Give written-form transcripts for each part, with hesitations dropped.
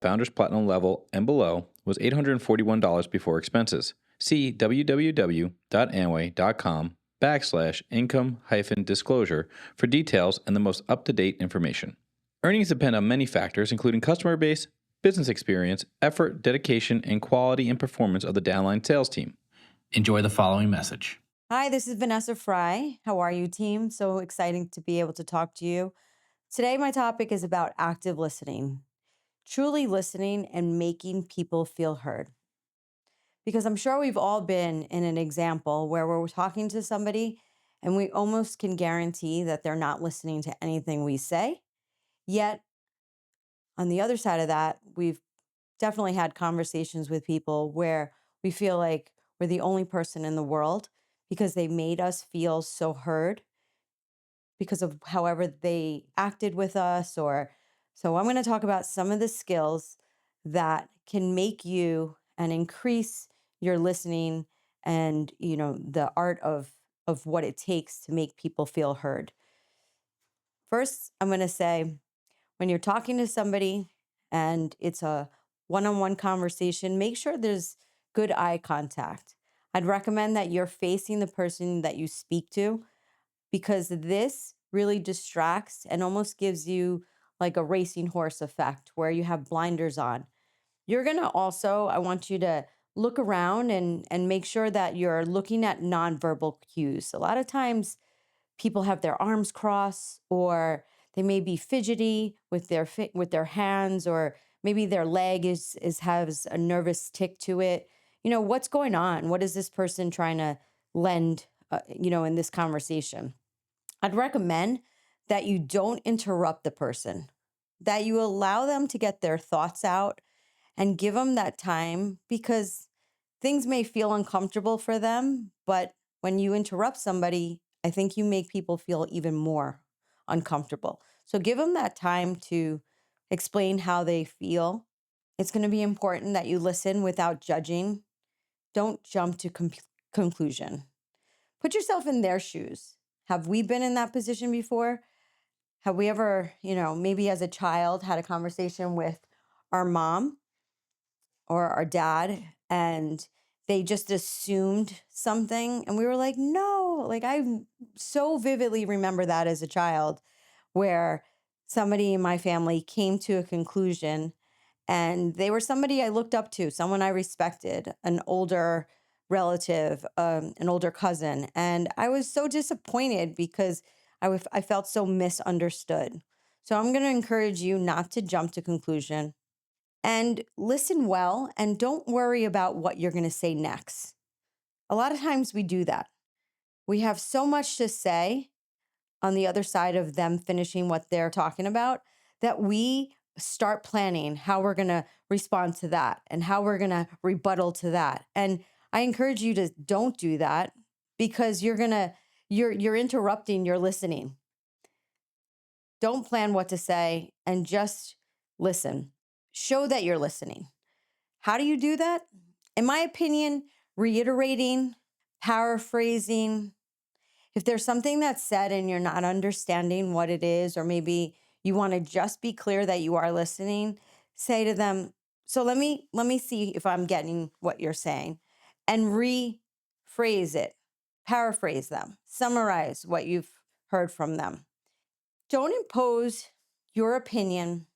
Founders Platinum level and below, was $841 before expenses. See www.amway.com/income-disclosure for details and the most up-to-date information. Earnings depend on many factors, including customer base, business experience, effort, dedication, and quality and performance of the downline sales team. Enjoy the following message. Hi, this is Vanessa Fry. How are you, team? So exciting to be able to talk to you. Today, my topic is about active listening, truly listening and making people feel heard. Because I'm sure we've all been in an example where we're talking to somebody and we almost can guarantee that they're not listening to anything we say. Yet, on the other side of that, we've definitely had conversations with people where we feel like we're the only person in the world because they made us feel so heard because of however they acted with us. Or so I'm going to talk about some of the skills that can make you and increase your listening and the art of what it takes to make people feel heard. First, I'm going to say, when you're talking to somebody and it's a one-on-one conversation, make sure there's good eye contact. I'd recommend that you're facing the person that you speak to, because this really distracts and almost gives you like a racing horse effect where you have blinders on. You're going to also, I want you to look around and make sure that you're looking at nonverbal cues. A lot of times people have their arms crossed, or they may be fidgety with with their hands, or maybe their leg is has a nervous tick to it. What's going on? What is this person trying to lend in this conversation? I'd recommend that you don't interrupt the person, that you allow them to get their thoughts out and give them that time, because things may feel uncomfortable for them. But when you interrupt somebody, I think you make people feel even more uncomfortable. So give them that time to explain how they feel. It's going to be important that you listen without judging. Don't jump to conclusion. Put yourself in their shoes. Have we been in that position before? Have we ever, maybe as a child had a conversation with our mom or our dad, and they just assumed something and we were like, no, like I so vividly remember that as a child, where somebody in my family came to a conclusion, and they were somebody I looked up to, someone I respected, an older relative, an older cousin. And I was so disappointed because I felt so misunderstood. So I'm going to encourage you not to jump to conclusion, and listen well, and don't worry about what you're going to say next. A lot of times we do that. We have so much to say on the other side of them finishing what they're talking about, that we start planning how we're going to respond to that and how we're going to rebuttal to that. And I encourage you to don't do that, because you're interrupting your listening. Don't plan what to say and just listen. Show that you're listening. How do you do that? In my opinion, reiterating, paraphrasing. If there's something that's said and you're not understanding what it is, or maybe you want to just be clear that you are listening, say to them, so let me see if I'm getting what you're saying, and rephrase it, paraphrase them, summarize what you've heard from them. Don't impose your opinion,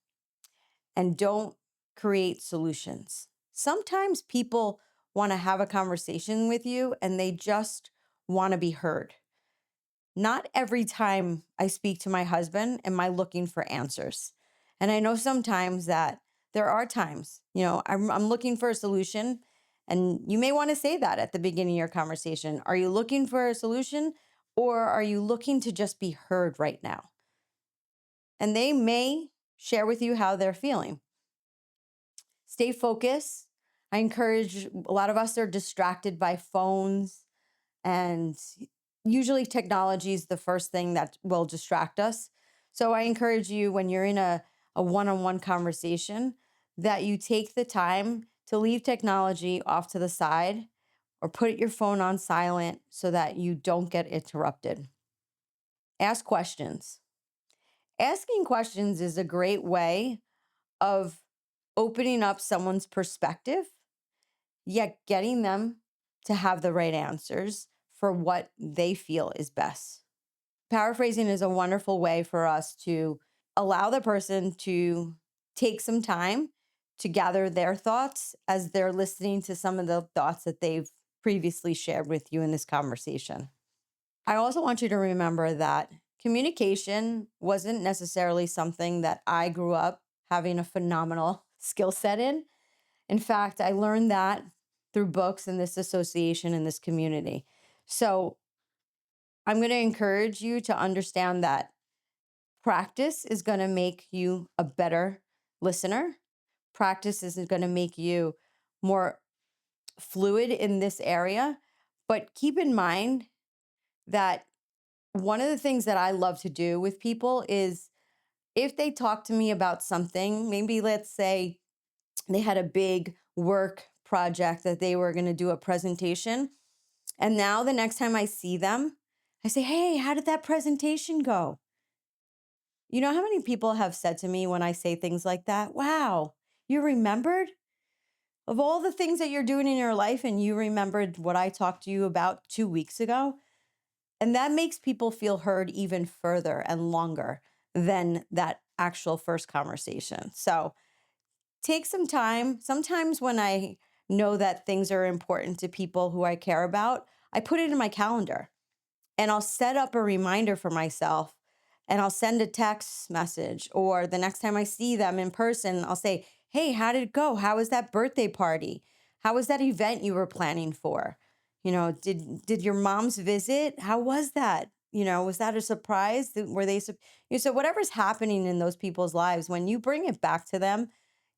and don't create solutions. Sometimes people want to have a conversation with you and they just want to be heard. Not every time I speak to my husband am I looking for answers. And I know sometimes that there are times, I'm looking for a solution. And you may want to say that at the beginning of your conversation. Are you looking for a solution, or are you looking to just be heard right now? And they may share with you how they're feeling. Stay focused. I encourage, a lot of us are distracted by phones, and usually technology is the first thing that will distract us. So I encourage you, when you're in a one-on-one conversation, that you take the time to leave technology off to the side, or put your phone on silent so that you don't get interrupted. Ask questions. Asking questions is a great way of opening up someone's perspective, yet getting them to have the right answers for what they feel is best. Paraphrasing is a wonderful way for us to allow the person to take some time to gather their thoughts as they're listening to some of the thoughts that they've previously shared with you in this conversation. I also want you to remember that communication wasn't necessarily something that I grew up having a phenomenal skill set in. In fact, I learned that through books and this association in this community. So I'm going to encourage you to understand that practice is going to make you a better listener. Practice is going to make you more fluid in this area. But keep in mind that one of the things that I love to do with people is if they talk to me about something, maybe let's say they had a big work project that they were going to do a presentation. And now the next time I see them, I say, "Hey, how did that presentation go?" You know how many people have said to me when I say things like that, "Wow, you remembered? Of all the things that you're doing in your life, and you remembered what I talked to you about 2 weeks ago?" And that makes people feel heard even further and longer than that actual first conversation. So take some time. Sometimes when I know that things are important to people who I care about, I put it in my calendar and I'll set up a reminder for myself and I'll send a text message, or the next time I see them in person, I'll say, "Hey, how did it go? How was that birthday party? How was that event you were planning for? Did your mom's visit? How was that? Was that a surprise? Were they so whatever's happening in those people's lives, when you bring it back to them,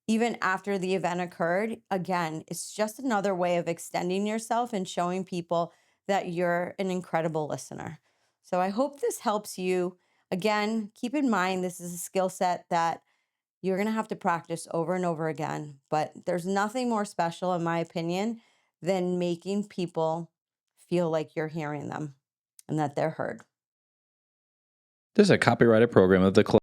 even after the event occurred, again, it's just another way of extending yourself and showing people that you're an incredible listener. So I hope this helps you. Again, keep in mind this is a skill set that you're going to have to practice over and over again, but there's nothing more special, in my opinion, than making people feel like you're hearing them and that they're heard. This is a copyrighted program of the